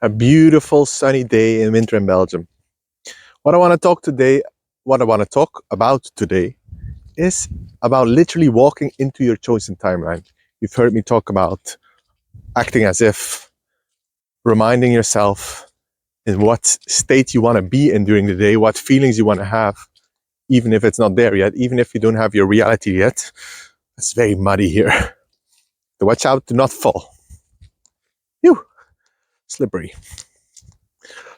A beautiful sunny day in winter in Belgium. What I want to talk about today is about literally walking into your chosen timeline. You've heard me talk about acting as if, reminding yourself in what state you want to be in during the day, what feelings you want to have, even if it's not there yet, even if you don't have your reality yet. It's very muddy here. So watch out, do not fall. Phew, slippery.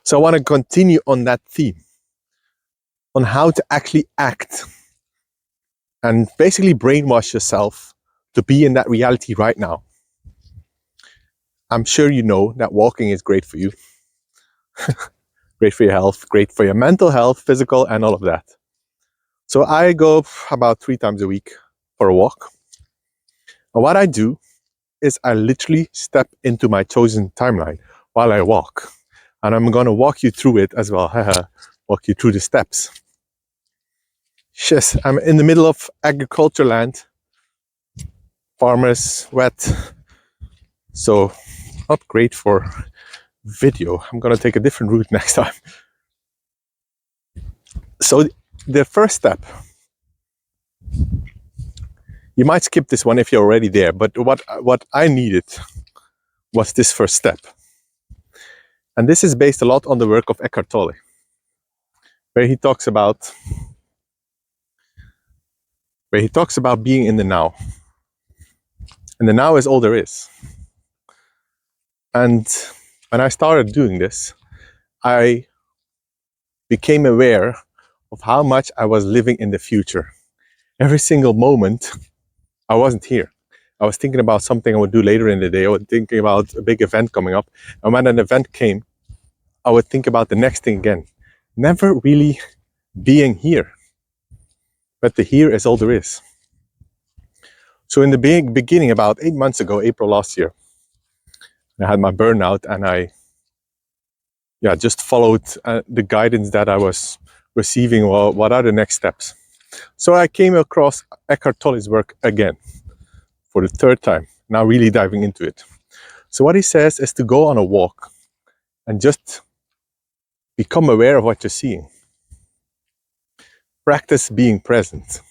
So I want to continue on that theme, on how to actually act and basically brainwash yourself to be in that reality right now. I'm sure you know that walking is great for you, great for your health, great for your mental health, physical, and all of that. So I go about 3 times a week for a walk. And what I do is I literally step into my chosen timeline while I walk. And I'm going to walk you through it as well. Walk you through the steps. Yes, I'm in the middle of agriculture land. Farmers, wet. So not great for video. I'm going to take a different route next time. So the first step, you might skip this one if you're already there, but what I needed was this first step. And this is based a lot on the work of Eckhart Tolle, where he talks about being in the now. And the now is all there is. And when I started doing this, I became aware of how much I was living in the future. Every single moment, I wasn't here. I was thinking about something I would do later in the day. I was thinking about a big event coming up. And when an event came, I would think about the next thing again. Never really being here. But the here is all there is. So in the beginning, about 8 months ago, April last year, I had my burnout and I just followed the guidance that I was receiving. Well, what are the next steps? So I came across Eckhart Tolle's work again for the 3rd time, now really diving into it. So what he says is to go on a walk and just become aware of what you're seeing. Practice being present,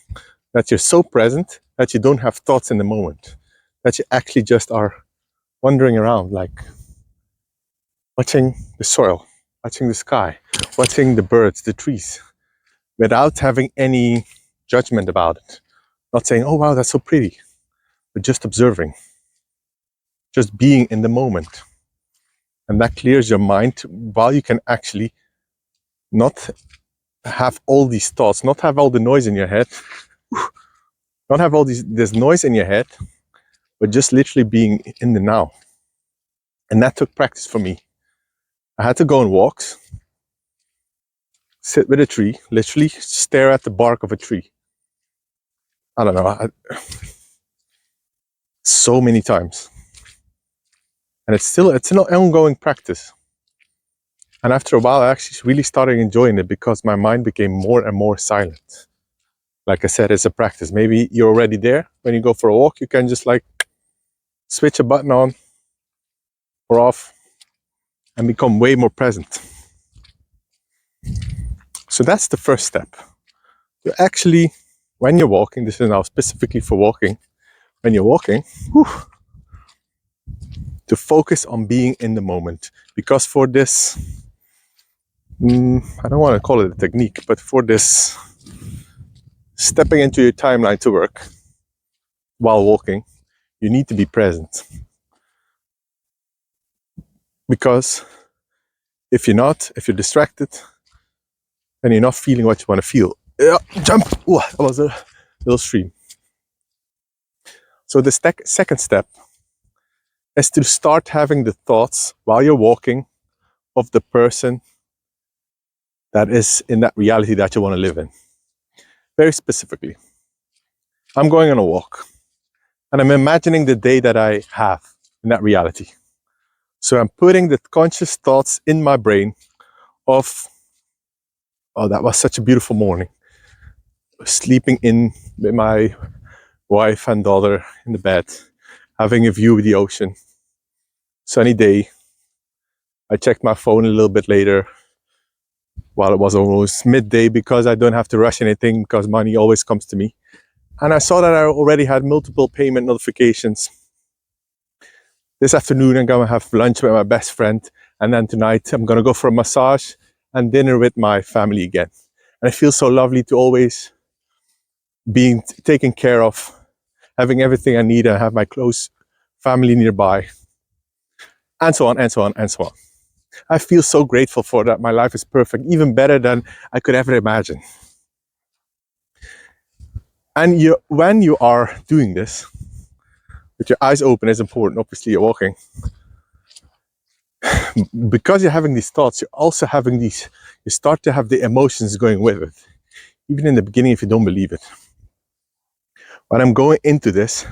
that you're so present that you don't have thoughts in the moment, that you actually just are wandering around, like watching the soil, watching the sky, watching the birds, the trees, without having any judgment about it. Not saying, oh wow, that's so pretty, but just observing, just being in the moment. And that clears your mind while you can actually not have all these thoughts, not have all the noise in your head, not have all this noise in your head, but just literally being in the now. And that took practice for me. I had to go on walks, sit with a tree, literally stare at the bark of a tree. I don't know, so many times. And it's an ongoing practice. And after a while, I actually really started enjoying it because my mind became more and more silent. Like I said, it's a practice. Maybe you're already there. When you go for a walk, you can just like switch a button on or off and become way more present. So that's the first step. You actually, when you're walking, this is now specifically for walking, when you're walking, to focus on being in the moment. Because for this, I don't want to call it a technique, but for this stepping into your timeline to work while walking, you need to be present. Because if you're distracted, then you're not feeling what you want to feel. Jump! Ooh, that was a little stream. So the second step is to start having the thoughts while you're walking of the person that is in that reality that you want to live in. Very specifically, I'm going on a walk and I'm imagining the day that I have in that reality. So I'm putting the conscious thoughts in my brain of, oh, that was such a beautiful morning. Sleeping in with my wife and daughter in the bed, having a view of the ocean, sunny day, I checked my phone a little bit later while it was almost midday because I don't have to rush anything because money always comes to me. And I saw that I already had multiple payment notifications. This afternoon, I'm going to have lunch with my best friend. And then tonight, I'm going to go for a massage and dinner with my family again. And it feels so lovely to always being taken care of, having everything I need, and have my close family nearby, and so on, and so on, and so on. I feel so grateful for that. My life is perfect, even better than I could ever imagine. And when you are doing this, with your eyes open is important. Obviously, you're walking. Because you're having these thoughts, you're also having these, you start to have the emotions going with it. Even in the beginning, if you don't believe it. When I'm going into this,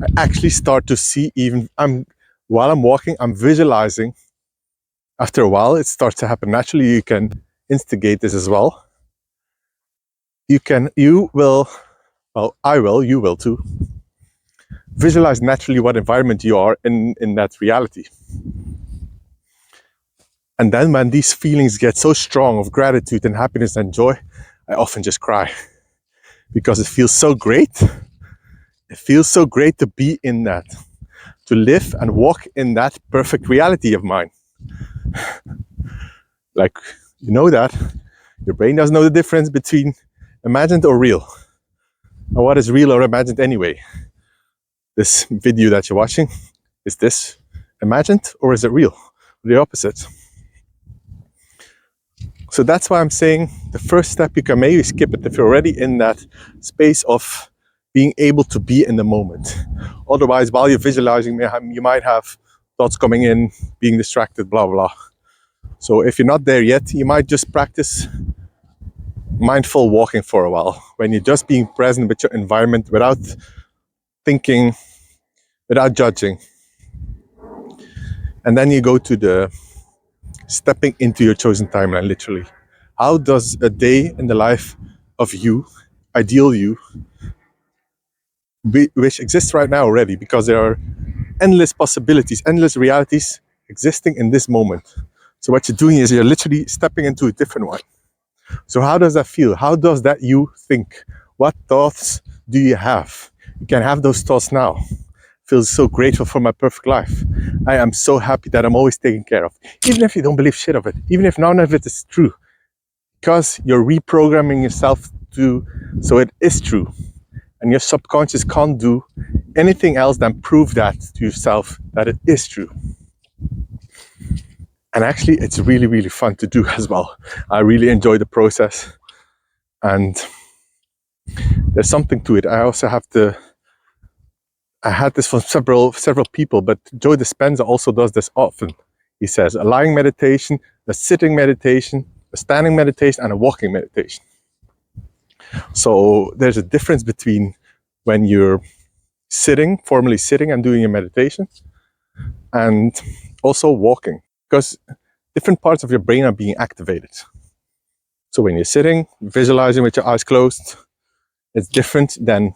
I actually start to see while I'm walking, I'm visualizing. After a while, it starts to happen naturally. You can instigate this as well. You will too. Visualize naturally what environment you are in that reality. And then when these feelings get so strong of gratitude and happiness and joy, I often just cry because it feels so great. It feels so great to be in that, to live and walk in that perfect reality of mine. Like, you know that your brain doesn't know the difference between imagined or real. And what is real or imagined anyway? This video that you're watching, is this imagined or is it real? The opposite. So that's why I'm saying the first step, you can maybe skip it if you're already in that space of being able to be in the moment. Otherwise, while you're visualizing, you might have thoughts coming in, being distracted, blah, blah. So if you're not there yet, you might just practice mindful walking for a while, when you're just being present with your environment without thinking, without judging. And then you go to the stepping into your chosen timeline, literally. How does a day in the life of you, ideal you, which exists right now already, because there are endless possibilities, endless realities existing in this moment. So what you're doing is you're literally stepping into a different one. So how does that feel? How does that you think? What thoughts do you have? You can have those thoughts now. Feel so grateful for my perfect life. I am so happy that I'm always taken care of. Even if you don't believe shit of it, even if none of it is true, because you're reprogramming yourself so it is true. And your subconscious can't do anything else than prove that to yourself that it is true. And actually, it's really, really fun to do as well. I really enjoy the process. And there's something to it. I had this from several people, but Joe Dispenza also does this often. He says a lying meditation, a sitting meditation, a standing meditation, and a walking meditation. So there's a difference between when you're formally sitting and doing your meditation, and also walking, because different parts of your brain are being activated. So when you're sitting, visualizing with your eyes closed, it's different than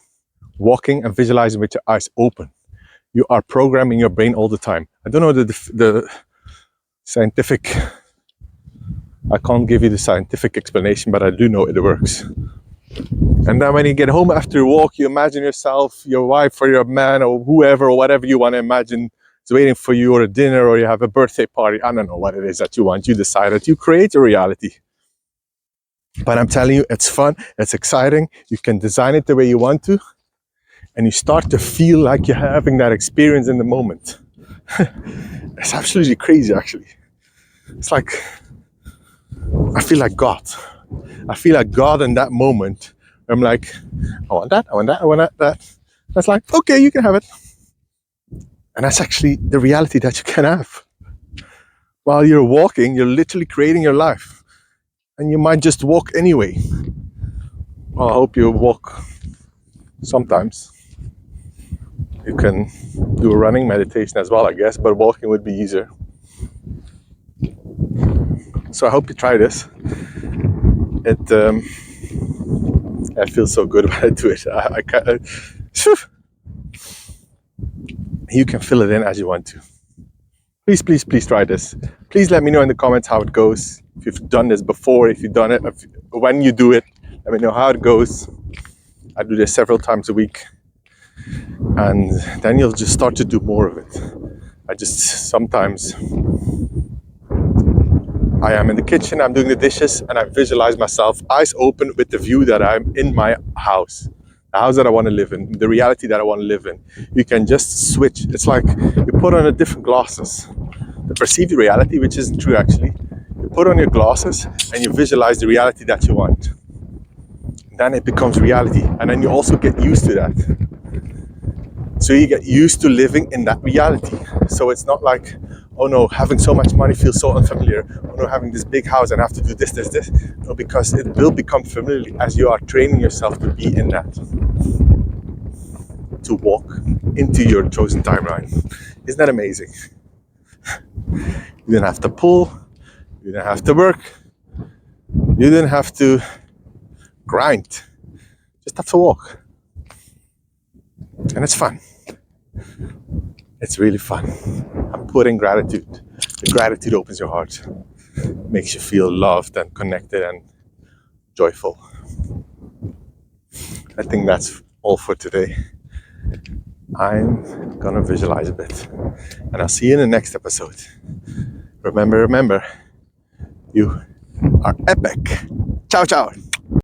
walking and visualizing with your eyes open. You are programming your brain all the time. I don't know the scientific, I can't give you the scientific explanation, but I do know it works. And then when you get home after a walk, you imagine yourself, your wife or your man or whoever or whatever you want to imagine is waiting for you, or a dinner, or you have a birthday party. I don't know what it is that you want. You decide that you create a reality. But I'm telling you, it's fun, it's exciting. You can design it the way you want to. And you start to feel like you're having that experience in the moment. It's absolutely crazy, actually. It's like, I feel like God. I feel like God in that moment. I'm like, I want that, I want that, I want that. That's like, okay, you can have it. And that's actually the reality that you can have. While you're walking, you're literally creating your life. And you might just walk anyway. Well, I hope you walk sometimes. You can do a running meditation as well, I guess, but walking would be easier. So I hope you try this. I feel so good when I do it. You can fill it in as you want to. Please, please, please try this. Please let me know in the comments how it goes. If you've done this before, if you've done it, when you do it, let me know how it goes. I do this several times a week, and then you'll just start to do more of it. I just sometimes I am in the kitchen, I'm doing the dishes, and I visualize myself eyes open with the view that I'm in my house, the house that I want to live in, the reality that I want to live in. You can just switch. It's like you put on a different glasses. The perceived reality, which isn't true actually, you put on your glasses and you visualize the reality that you want. Then it becomes reality, and then you also get used to that. So you get used to living in that reality. So it's not like, oh no, having so much money feels so unfamiliar. Oh no, having this big house and I have to do this. No, because it will become familiar as you are training yourself to be in that. To walk into your chosen timeline. Isn't that amazing? You didn't have to pull, you didn't have to work, you didn't have to grind. Just have to walk. And it's fun. It's really fun. I'm putting gratitude. The gratitude opens your heart, makes you feel loved and connected and joyful. I think that's all for today. I'm gonna visualize a bit, and I'll see you in the next episode. Remember, you are epic. Ciao, ciao.